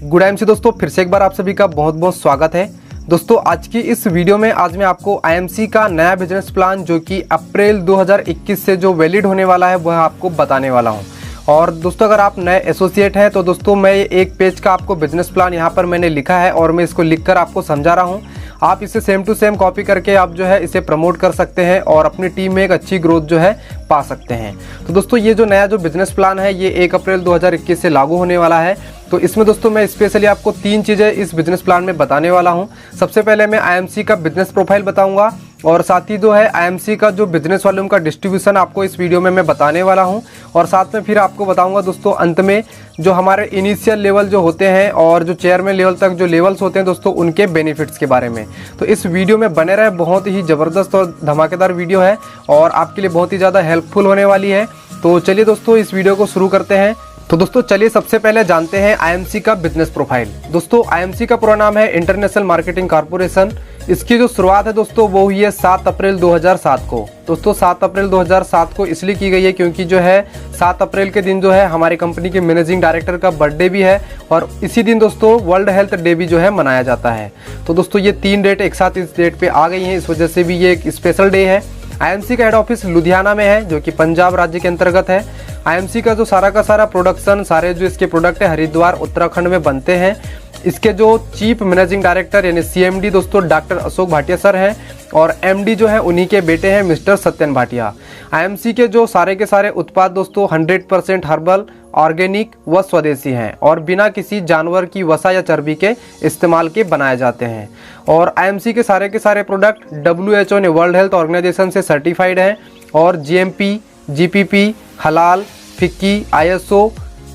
Good IMC दोस्तों, फिर से एक बार आप सभी का बहुत बहुत स्वागत है। दोस्तों आज की इस वीडियो में आज मैं आपको आईएमसी का नया बिजनेस प्लान जो कि अप्रैल 2021 से जो वैलिड होने वाला है वह आपको बताने वाला हूं। और दोस्तों अगर आप नए एसोसिएट हैं तो दोस्तों मैं एक पेज का आपको बिजनेस प्लान यहाँ पर मैंने लिखा है और मैं इसको लिखकर आपको समझा रहा हूँ। आप इसे सेम टू सेम कॉपी करके आप जो है इसे प्रमोट कर सकते हैं और अपनी टीम में एक अच्छी ग्रोथ जो है पा सकते हैं। तो दोस्तों ये जो नया जो बिजनेस प्लान है ये 1 अप्रैल 2021 से लागू होने वाला है। तो इसमें दोस्तों मैं स्पेशली आपको 3 चीज़ें इस बिजनेस प्लान में बताने वाला हूं। सबसे पहले मैं आईएमसी का बिजनेस प्रोफाइल बताऊंगा और साथ ही जो है आईएमसी का जो बिजनेस वॉल्यूम का डिस्ट्रीब्यूशन आपको इस वीडियो में मैं बताने वाला हूं। और साथ में फिर आपको बताऊंगा दोस्तों अंत में जो हमारे इनिशियल लेवल जो होते हैं और जो चेयरमैन लेवल तक जो लेवल्स होते हैं दोस्तों उनके बेनिफिट्स के बारे में। तो इस वीडियो में बने रहे, बहुत ही ज़बरदस्त और धमाकेदार वीडियो है और आपके लिए बहुत ही ज़्यादा हेल्पफुल होने वाली है। तो चलिए दोस्तों इस वीडियो को शुरू करते हैं। तो दोस्तों चलिए सबसे पहले जानते हैं आईएमसी का बिजनेस प्रोफाइल। दोस्तों आईएमसी का पूरा नाम है इंटरनेशनल मार्केटिंग कॉर्पोरेशन। इसकी जो शुरुआत है दोस्तों वो हुई है 7 अप्रैल 2007 को। दोस्तों 7 अप्रैल 2007 को इसलिए की गई है क्योंकि जो है 7 अप्रैल के दिन जो है हमारी कंपनी के मैनेजिंग डायरेक्टर का बर्थडे भी है और इसी दिन दोस्तों वर्ल्ड हेल्थ डे भी जो है मनाया जाता है। तो दोस्तों ये 3 डेट एक साथ इस डेट पे आ गई हैं, इस वजह से भी ये एक स्पेशल डे है। आईएमसी का हेड ऑफिस लुधियाना में है जो कि पंजाब राज्य के अंतर्गत है। आईएमसी का जो सारा का सारा प्रोडक्शन, सारे जो इसके प्रोडक्ट है हरिद्वार उत्तराखंड में बनते हैं। इसके जो चीफ मैनेजिंग डायरेक्टर यानी सीएमडी दोस्तों डॉक्टर अशोक भाटिया सर हैं और एमडी जो है उन्हीं के बेटे हैं मिस्टर सत्यन भाटिया। आईएमसी के जो सारे के सारे उत्पाद दोस्तों 100% हर्बल, ऑर्गेनिक व स्वदेशी हैं और बिना किसी जानवर की वसा या चर्बी के इस्तेमाल के बनाए जाते हैं। और आईएमसी के सारे प्रोडक्ट WHO ने वर्ल्ड हेल्थ ऑर्गेनाइजेशन से सर्टिफाइड हैं और GMP, GPP, हलाल, FICCI, ISO,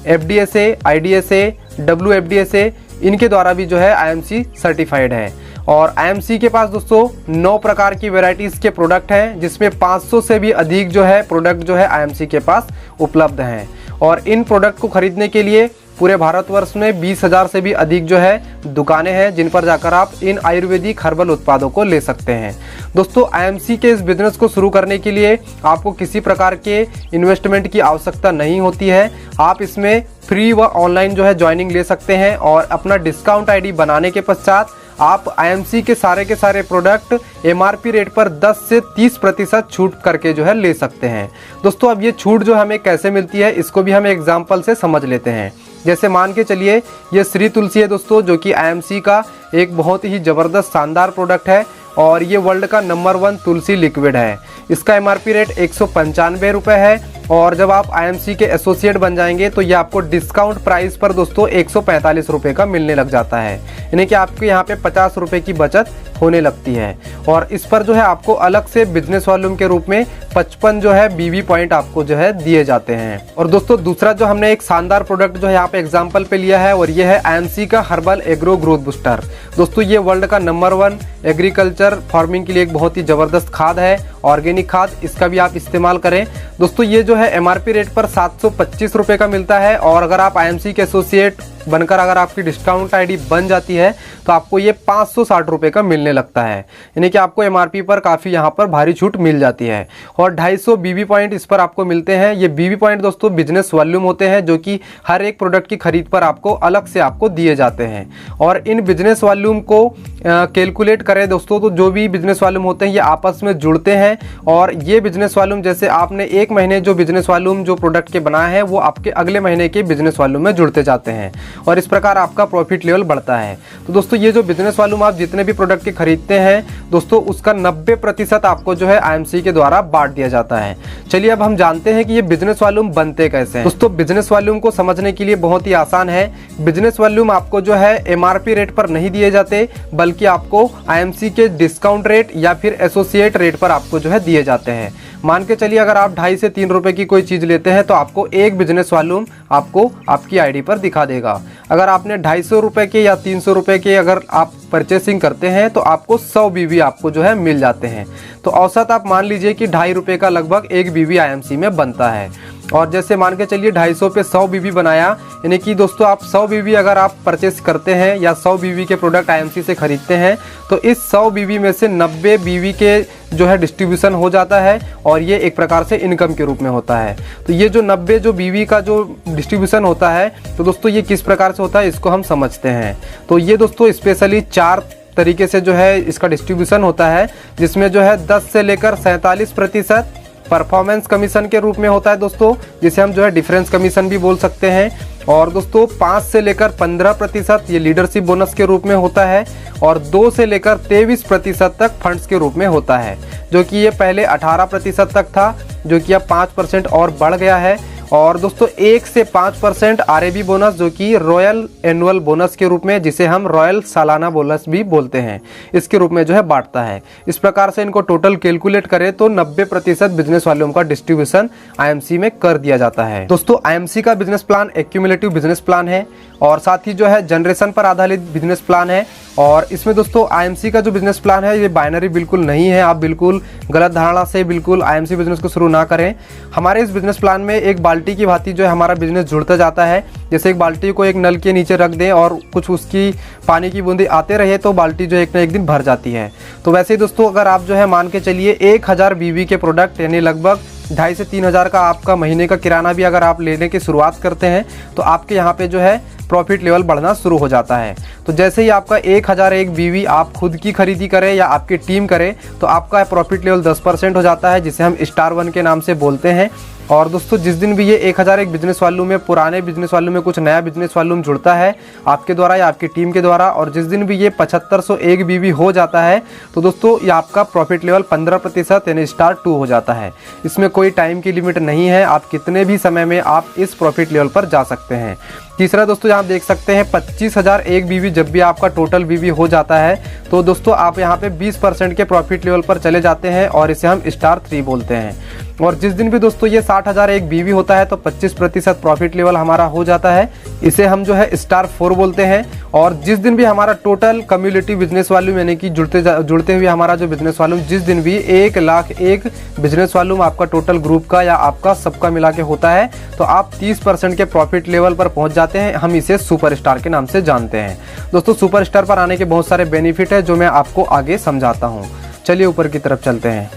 FDSA, IDSA, WFDSA इनके द्वारा भी जो है आईएमसी सर्टिफाइड है। और आईएमसी के पास दोस्तों 9 प्रकार की वैरायटीज़ के प्रोडक्ट हैं जिसमें 500 से भी अधिक जो है प्रोडक्ट जो है आईएमसी के पास उपलब्ध हैं। और इन प्रोडक्ट को खरीदने के लिए पूरे भारतवर्ष में 20,000 से भी अधिक जो है दुकानें हैं जिन पर जाकर आप इन आयुर्वेदिक हर्बल उत्पादों को ले सकते हैं। दोस्तों आईएमसी के इस बिजनेस को शुरू करने के लिए आपको किसी प्रकार के इन्वेस्टमेंट की आवश्यकता नहीं होती है। आप इसमें फ्री व ऑनलाइन जो है ज्वाइनिंग ले सकते हैं और अपना डिस्काउंट आईडी बनाने के पश्चात आप आईएमसी के सारे प्रोडक्ट एमआरपी रेट पर 10 से 30% छूट करके जो है ले सकते हैं। दोस्तों अब ये छूट जो हमें कैसे मिलती है इसको भी हम एग्जाम्पल से समझ लेते हैं। जैसे मान के चलिए ये श्री तुलसी है दोस्तों जो कि आईएमसी का एक बहुत ही ज़बरदस्त शानदार प्रोडक्ट है और ये वर्ल्ड का नंबर 1 तुलसी लिक्विड है। इसका एमआरपी रेट 195 रुपये है और जब आप आईएमसी के एसोसिएट बन जाएंगे तो ये आपको डिस्काउंट प्राइस पर दोस्तों 145 रुपये का मिलने लग जाता है, यानी कि आपके यहाँ पे 50 रुपये की बचत होने लगती है। और इस पर जो है आपको अलग से बिजनेस वॉल्यूम के रूप में 55 जो है BV पॉइंट आपको जो है दिए जाते हैं। और दोस्तों दूसरा जो हमने एक शानदार प्रोडक्ट जो है यहाँ पे एग्जाम्पल पे लिया है और ये है आईएमसी का हर्बल एग्रो ग्रोथ बूस्टर। दोस्तों ये वर्ल्ड का नंबर 1 एग्रीकल्चर फार्मिंग के लिए एक बहुत ही ज़बरदस्त खाद है, ऑर्गेनिक खाद, इसका भी आप इस्तेमाल करें। दोस्तों ये जो है एमआरपी रेट पर 725 रुपये का मिलता है और अगर आप आईएमसी के एसोसिएट बनकर अगर आपकी डिस्काउंट आईडी बन जाती है तो आपको ये 560 रुपये का मिलने लगता है, यानी कि आपको एमआरपी पर काफ़ी यहाँ पर भारी छूट मिल जाती है। और 250 BV पॉइंट इस पर आपको मिलते हैं। ये BV पॉइंट दोस्तों बिजनेस वॉल्यूम होते हैं जो कि हर एक प्रोडक्ट की खरीद पर आपको अलग से आपको दिए जाते हैं। और इन बिजनेस वॉल्यूम को कैलकुलेट करें दोस्तों तो जो भी बिजनेस वॉल्यूम होते हैं ये आपस में जुड़ते हैं और ये बिजनेस वॉल्यूम जैसे आपने एक महीने जो बिजनेस वॉल्यूम जो प्रोडक्ट के बनाए हैं वो आपके अगले महीने के बिजनेस वॉल्यूम में जुड़ते जाते हैं और इस प्रकार आपका प्रॉफिट लेवल बढ़ता है। तो दोस्तों ये जो बिजनेस वॉल्यूम आप जितने भी प्रोडक्ट के खरीदते हैं दोस्तों उसका 90% आपको जो है आईएमसी के द्वारा बांट दिया जाता है। चलिए अब हम जानते हैं कि ये बिजनेस वॉल्यूम बनते कैसे हैं। दोस्तों बिजनेस वॉल्यूम को समझने के लिए बहुत ही आसान है। बिजनेस वॉल्यूम आपको जो है एमआरपी रेट पर नहीं दिए जाते बल्कि आपको आईएमसी के डिस्काउंट रेट या फिर एसोसिएट रेट पर आपको जो है दिए जाते हैं। मान के चलिए अगर आप 2.5 से 3 रुपए की कोई चीज़ लेते हैं तो आपको एक बिजनेस वॉल्यूम आपको आपकी आईडी पर दिखा देगा। अगर आपने 250 रुपए के या 300 रुपए के अगर आप परचेसिंग करते हैं तो आपको 100 BV आपको जो है मिल जाते हैं। तो औसत आप मान लीजिए कि 2.5 रुपये का लगभग 1 BV आईएमसी में बनता है। और जैसे मान के चलिए 250 पे 100 बीवी बनाया, यानी कि दोस्तों आप 100 बीवी अगर आप परचेस करते हैं या 100 बीवी के प्रोडक्ट आईएमसी से खरीदते हैं तो इस 100 बीवी में से 90 बीवी के जो है डिस्ट्रीब्यूशन हो जाता है और ये एक प्रकार से इनकम के रूप में होता है। तो ये जो 90 जो बीवी का जो डिस्ट्रीब्यूशन होता है तो दोस्तों ये किस प्रकार से होता है इसको हम समझते हैं। तो ये दोस्तों स्पेशली 4 तरीके से जो है इसका डिस्ट्रीब्यूशन होता है, जिसमें जो है 10 से लेकर 47% परफॉर्मेंस कमीशन के रूप में होता है दोस्तों, जिसे हम जो है डिफरेंस कमीशन भी बोल सकते हैं। और दोस्तों 5 से लेकर 15% ये लीडरशिप बोनस के रूप में होता है और 2 से लेकर 23% तक फंड्स के रूप में होता है, जो कि ये पहले 18% तक था, जो कि अब 5% और बढ़ गया है। और दोस्तों 1 से 5% आरएबी बोनस, जो कि रॉयल एनुअल बोनस के रूप में, जिसे हम रॉयल सालाना बोनस भी बोलते हैं, इसके रूप में जो है बांटता है। इस प्रकार से इनको टोटल कैलकुलेट करें तो 90% बिजनेस वालों का डिस्ट्रीब्यूशन आईएमसी में कर दिया जाता है। दोस्तों आईएमसी का business plan accumulative business plan है और साथ ही जो है जनरेशन पर आधारित बिजनेस प्लान है। और इसमें दोस्तों आईएमसी का जो बिजनेस प्लान है ये बाइनरी बिल्कुल नहीं है। आप बिल्कुल गलत धारणा से बिल्कुल आईएमसी बिजनेस को शुरू ना करें। हमारे इस बिजनेस प्लान में एक बाल्टी की भांति जो है हमारा बिजनेस जुड़ता जाता है। जैसे एक बाल्टी को एक नल के नीचे रख दें और कुछ उसकी पानी की बूंदें आते रहे तो बाल्टी जो एक ना एक दिन भर जाती है। तो वैसे ही दोस्तों अगर आप जो है मान के चलिए 1000 बीवी के प्रोडक्ट यानी लगभग 2,500 से 3,000 का आपका महीने का किराना भी अगर आप लेने की शुरुआत करते हैं तो आपके यहाँ पे जो है प्रॉफिट लेवल बढ़ना शुरू हो जाता है। तो जैसे ही आपका 1001 बीवी आप खुद की खरीदी करें या आपकी टीम करे तो आपका प्रॉफिट लेवल 10% हो जाता है, जिसे हम स्टार 1 के नाम से बोलते हैं। और दोस्तों जिस दिन भी ये 1001 बिजनेस वॉल्यूम में पुराने बिजनेस वॉल्यूम में कुछ नया बिजनेस वॉल्यूम जुड़ता है आपके द्वारा या आपकी टीम के द्वारा, और जिस दिन भी ये 7501 बीवी हो जाता है तो दोस्तों ये आपका प्रॉफिट लेवल 15% यानी स्टार 2 हो जाता है। इसमें कोई टाइम की लिमिट नहीं है, आप कितने भी समय में आप इस प्रॉफिट लेवल पर जा सकते हैं। तीसरा दोस्तों यहाँ देख सकते हैं 25,001 बीवी जब भी आपका टोटल बीवी हो जाता है तो दोस्तों आप यहाँ पे 20% के प्रॉफिट लेवल पर चले जाते हैं और इसे हम स्टार 3 बोलते हैं। और जिस दिन भी दोस्तों ये 60,001 बीवी होता है तो 25% प्रॉफिट लेवल हमारा हो जाता है, इसे हम जो है स्टार 4 बोलते हैं। और जिस दिन भी हमारा टोटल कम्युलेटिव बिजनेस वॉल्यूम यानी कि जुड़ते हुए हमारा जो बिजनेस वॉल्यूम जिस दिन भी 1,01,000 बिजनेस वॉल्यूम आपका टोटल ग्रुप का या आपका सबका मिला के होता है तो आप 30% के प्रॉफिट लेवल पर पहुंच जाते हैं। हम इसे सुपरस्टार के नाम से जानते हैं। दोस्तों सुपरस्टार पर आने के बहुत सारे बेनिफिट है जो मैं आपको आगे समझाता हूँ। चलिए ऊपर की तरफ चलते हैं।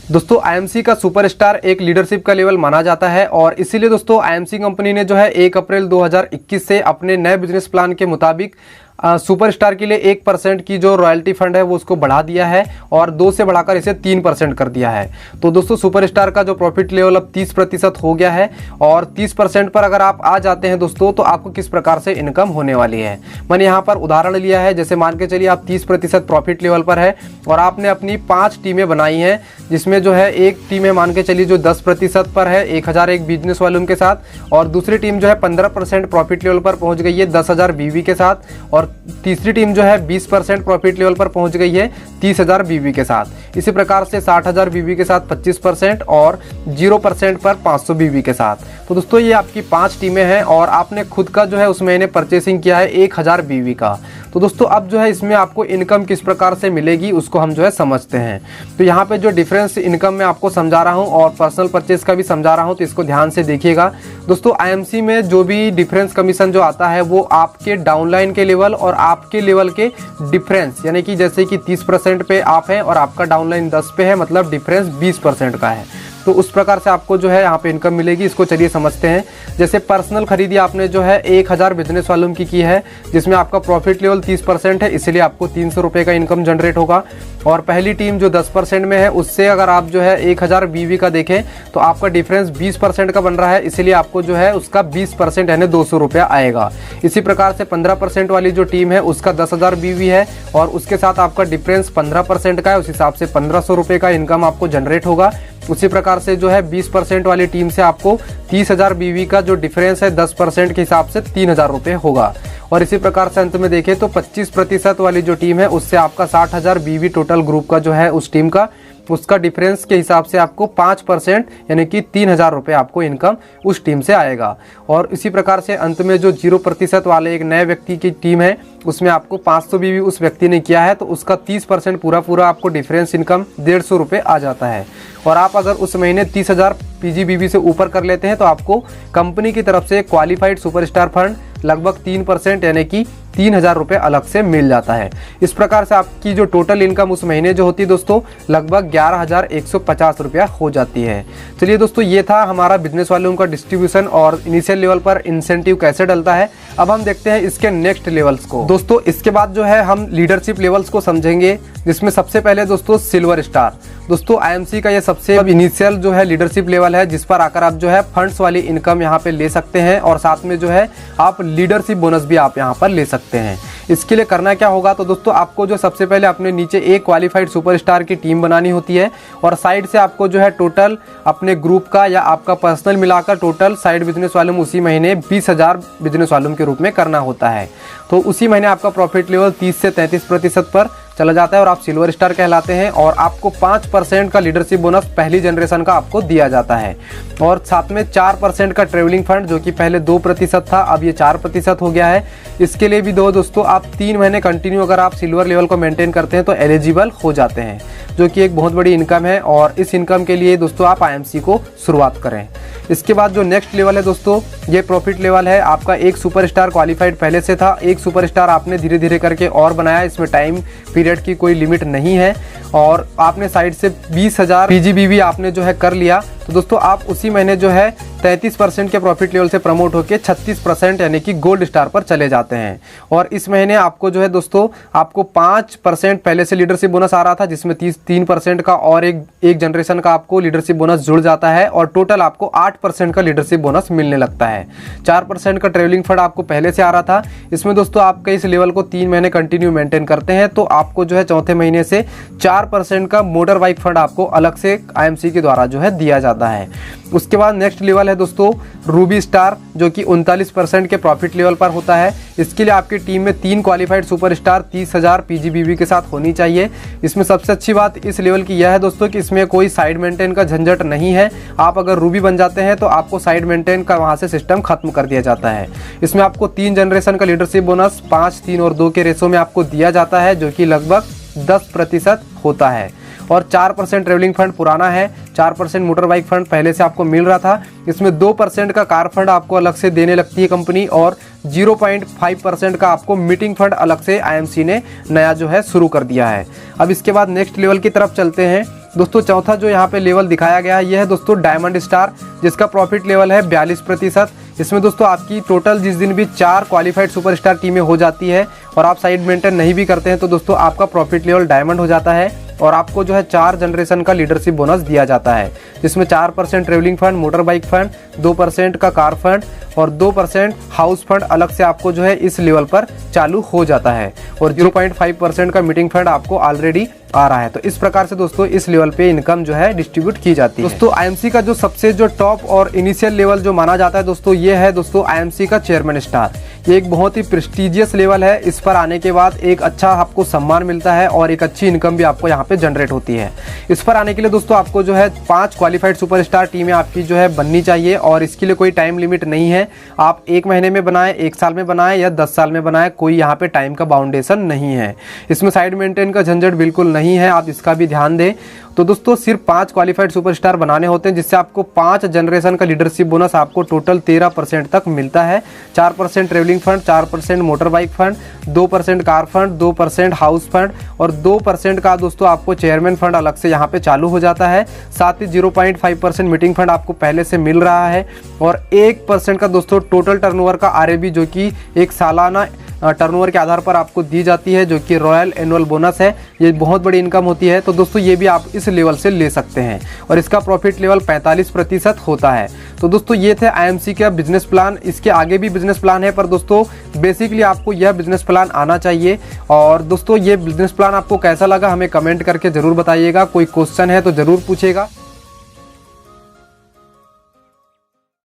दोस्तों आईएमसी का सुपरस्टार एक लीडरशिप का लेवल माना जाता है और इसीलिए दोस्तों आईएमसी कंपनी ने जो है 1 अप्रैल 2021 से अपने नए बिजनेस प्लान के मुताबिक सुपरस्टार के लिए 1% की जो रॉयल्टी फंड है वो उसको बढ़ा दिया है और 2 से बढ़ाकर इसे 3% कर दिया है। तो दोस्तों सुपरस्टार का जो प्रॉफिट लेवल अब 30% हो गया है और 30% पर अगर आप आ जाते हैं दोस्तों तो आपको किस प्रकार से इनकम होने वाली है। मैंने यहाँ पर उदाहरण लिया है, जैसे मान के चलिए आप 30% प्रॉफिट लेवल पर है और आपने अपनी 5 टीमें बनाई हैं, जिसमें जो है एक टीम है मान के चलिए जो 10% पर है 1001 बिजनेस वॉल्यूम के साथ, और दूसरी टीम जो है 15% प्रॉफिट लेवल पर पहुंच गई है 10,000 बीवी के साथ, और तीसरी टीम जो है 20% प्रॉफिट लेवल पर पहुंच गई है 30,000 बीवी के साथ। इसी प्रकार से 60,000 बीवी के साथ 25% और 0% पर 500 बीवी के साथ। तो दोस्तों ये आपकी 5 टीमें हैं और आपने खुद का जो है उस महीने परचेसिंग किया है 1000 बीवी का। तो दोस्तों अब जो है इसमें आपको इनकम किस प्रकार से मिलेगी उसको हम जो है समझते हैं। तो यहाँ पे जो डिफरेंस इनकम में आपको समझा रहा हूँ और पर्सनल परचेज का भी समझा रहा हूँ, तो इसको ध्यान से देखिएगा। दोस्तों आईएमसी में जो भी डिफरेंस कमीशन जो आता है वो आपके डाउनलाइन के लेवल और आपके लेवल के डिफरेंस, यानी कि जैसे कि 30% पे आप हैं और आपका डाउनलाइन 10 पे है, मतलब डिफरेंस 20% का है। तो उस प्रकार से आपको जो है यहाँ पे इनकम मिलेगी। इसको चलिए समझते हैं। जैसे पर्सनल खरीदी आपने जो है 1000 बिजनेस वॉल्यूम की है, जिसमें आपका प्रॉफिट लेवल 30% है, इसलिए आपको 300 रुपये का इनकम जनरेट होगा। और पहली टीम जो 10% में है उससे अगर आप जो है 1000 बीवी का देखें तो आपका डिफरेंस 20% का बन रहा है, इसीलिए आपको जो है उसका 20% यानी 200 रुपया आएगा। इसी प्रकार से 15% वाली जो टीम है उसका 10,000 बीवी है और उसके साथ आपका डिफरेंस 15% का है, उस हिसाब से 1500 रुपये का इनकम आपको जनरेट होगा। उसी प्रकार से जो है 20% वाली टीम से आपको 30,000 बीवी का जो डिफरेंस है 10% के हिसाब से 3,000 रुपये होगा। और इसी प्रकार से अंत में देखें तो 25% वाली जो टीम है उससे आपका 60,000 बीवी टोटल ग्रुप का जो है उस टीम का, उसका डिफरेंस के हिसाब से आपको 5% यानी कि 3,000 रुपये आपको इनकम उस टीम से आएगा। और इसी प्रकार से अंत में जो 0% वाले एक नए व्यक्ति की टीम है उसमें आपको 500 बीवी उस व्यक्ति ने किया है, तो उसका 30% पूरा आपको डिफरेंस इनकम 150 रुपये आ जाता है। और आप अगर उस महीने 30,000 पीजीबीवी से ऊपर कर लेते हैं तो आपको कंपनी की तरफ से क्वालिफाइड सुपरस्टार फंड लगभग 3% यानी कि 3000 रुपये अलग से मिल जाता है। इस प्रकार से आपकी जो टोटल इनकम उस महीने जो होती है दोस्तों लगभग 11,150 रुपया हो जाती है। चलिए दोस्तों, ये था हमारा बिजनेस वालों का डिस्ट्रीब्यूशन और इनिशियल लेवल पर इंसेंटिव कैसे डलता है। अब हम देखते हैं इसके नेक्स्ट लेवल्स को। दोस्तों इसके बाद जो है हम लीडरशिप लेवल्स को समझेंगे, जिसमें सबसे पहले दोस्तों सिल्वर स्टार। दोस्तों आईएमसी का ये सबसे इनिशियल जो है लीडरशिप लेवल है, जिस पर आकर आप जो है फंड्स वाली इनकम यहाँ पे ले सकते हैं और साथ में जो है आप लीडरशिप बोनस भी आप यहाँ पर ले सकते हैं। इसके लिए करना क्या होगा, तो दोस्तों आपको जो सबसे पहले अपने नीचे एक क्वालिफाइड सुपरस्टार की टीम बनानी होती है और साइड से आपको जो है टोटल अपने ग्रुप का या आपका पर्सनल मिलाकर टोटल साइड बिजनेस वालों उसी महीने 20,000 बिजनेस वालों के रूप में करना होता है। तो उसी महीने आपका प्रॉफिट लेवल 30 से 33% पर चला जाता है और आप सिल्वर स्टार कहलाते हैं और आपको 5% का लीडरशिप बोनस पहली जनरेशन का आपको दिया जाता है और साथ में 4% का ट्रेवलिंग फंड, जो कि पहले 2% था अब ये 4% हो गया है। इसके लिए भी दोस्तों आप 3 महीने कंटिन्यू अगर आप सिल्वर लेवल को मेंटेन करते हैं तो एलिजिबल हो जाते हैं, जो कि एक बहुत बड़ी इनकम है और इस इनकम के लिए दोस्तों आप आईएमसी को शुरुआत करें। इसके बाद जो नेक्स्ट लेवल है दोस्तों, ये प्रॉफिट लेवल है। आपका एक सुपरस्टार क्वालिफाइड पहले से था, एक सुपरस्टार आपने धीरे धीरे करके और बनाया, इसमें टाइम पीरियड की कोई लिमिट नहीं है और आपने साइड से 20,000 पीजीबीवी आपने जो है कर लिया तो दोस्तों आप उसी महीने जो है 33% के प्रॉफिट लेवल से प्रमोट होकर 36% यानी कि गोल्ड स्टार पर चले जाते हैं। और इस महीने आपको जो है दोस्तों आपको 5% पहले से लीडरशिप बोनस आ रहा था, जिसमें 3% का और एक जनरेशन का आपको लीडरशिप बोनस जुड़ जाता है और टोटल आपको 8% का लीडरशिप बोनस मिलने लगता है। 4% का ट्रेवलिंग फंड आपको पहले से आ रहा था। इसमें दोस्तों आपके इस लेवल को 3 महीने कंटिन्यू मेंटेन करते हैं तो आपको जो है चौथे महीने से 4% का मोटर बाइक फंड आपको अलग से आईएमसी के द्वारा जो है दिया जाता है। उसके बाद नेक्स्ट लेवल है दोस्तों रूबी स्टार, जो कि 39% के प्रॉफिट लेवल पर होता है। इसके लिए आपकी टीम में 3 क्वालिफाइड सुपरस्टार 30,000 पीजीबीवी के साथ होनी चाहिए। इसमें सबसे अच्छी बात इस लेवल की यह है दोस्तों कि इसमें कोई साइड मेंटेन का झंझट नहीं है। आप अगर रूबी बन जाते हैं तो आपको साइड मेंटेन का वहां से सिस्टम खत्म कर दिया जाता है। इसमें आपको 3 जनरेशन का लीडरशिप बोनस 5, 3 और 2 के रेशो में आपको दिया जाता है, जो कि लगभग 10% होता है। और 4% ट्रेवलिंग फंड पुराना है, 4% मोटर बाइक फंड पहले से आपको मिल रहा था। इसमें 2% का कार फंड आपको अलग से देने लगती है कंपनी और 0.5% का आपको मीटिंग फंड अलग से आईएमसी ने नया जो है शुरू कर दिया है। अब इसके बाद नेक्स्ट लेवल की तरफ चलते हैं दोस्तों। चौथा जो यहाँ पे लेवल दिखाया गया है यह है दोस्तों डायमंड स्टार, जिसका प्रॉफिट लेवल है 42%। इसमें दोस्तों आपकी टोटल जिस दिन भी 4 क्वालिफाइड सुपरस्टार टीमें हो जाती है और आप साइड मेंटेन नहीं भी करते हैं तो दोस्तों आपका प्रॉफिट लेवल डायमंड हो जाता है और आपको जो है 4 जनरेशन का लीडरशिप बोनस दिया जाता है, जिसमें 4% travelling fund, motor bike fund, 2% का कार फंड और 2% हाउस फंड अलग से आपको जो है इस लेवल पर चालू हो जाता है और 0.5% का मीटिंग फंड आपको ऑलरेडी आ रहा है। तो इस प्रकार से दोस्तों इस लेवल पे इनकम जो है डिस्ट्रीब्यूट की जाती है। दोस्तों आईएमसी का जो सबसे जो टॉप और इनिशियल लेवल जो माना जाता है दोस्तों ये है दोस्तों आईएमसी का चेयरमैन स्टार। ये एक बहुत ही प्रेस्टिजियस लेवल है। इस पर आने के बाद एक अच्छा आपको सम्मान मिलता है और एक अच्छी इनकम भी आपको यहाँ पे जनरेट होती है। इस पर आने के लिए दोस्तों आपको जो है 5 क्वालिफाइड सुपरस्टार टीमें आपकी जो है बननी चाहिए और इसके लिए कोई टाइम लिमिट नहीं है। आप 1 महीने में बनाए, 1 साल में बनाए या 10 साल में बनाए, कोई यहाँ पे टाइम का बाउंडेशन नहीं है। इसमें साइड मेंटेन का झंझट बिल्कुल नहीं है, आप इसका भी ध्यान दें। तो दोस्तों सिर्फ 5 क्वालिफाइड सुपरस्टार बनाने होते हैं, जिससे आपको 5 जनरेशन का लीडरशिप बोनस आपको टोटल 13% तक मिलता है। 4% travelling fund, 4% motor bike fund, 2% car fund, 2% house fund और 2% का दोस्तों आपको चेयरमैन फंड अलग से यहाँ पे चालू हो जाता है। साथ ही 0.5% मीटिंग फंड आपको पहले से मिल रहा है और 1% का दोस्तों टोटल टर्नओवर का आरएबी, जो कि एक सालाना टर्नओवर के आधार पर आपको दी जाती है, जो कि रॉयल एनुअल बोनस है। ये बहुत बड़ी इनकम होती है। तो दोस्तों ये भी आप इस लेवल से ले सकते हैं और इसका प्रॉफिट लेवल 45% होता है। तो दोस्तों ये थे आईएमसी का बिजनेस प्लान। इसके आगे भी बिजनेस प्लान है, पर दोस्तों बेसिकली आपको यह बिजनेस प्लान आना चाहिए। और दोस्तों ये बिजनेस प्लान आपको कैसा लगा हमें कमेंट करके ज़रूर बताइएगा। कोई क्वेश्चन है तो ज़रूर पूछेगा।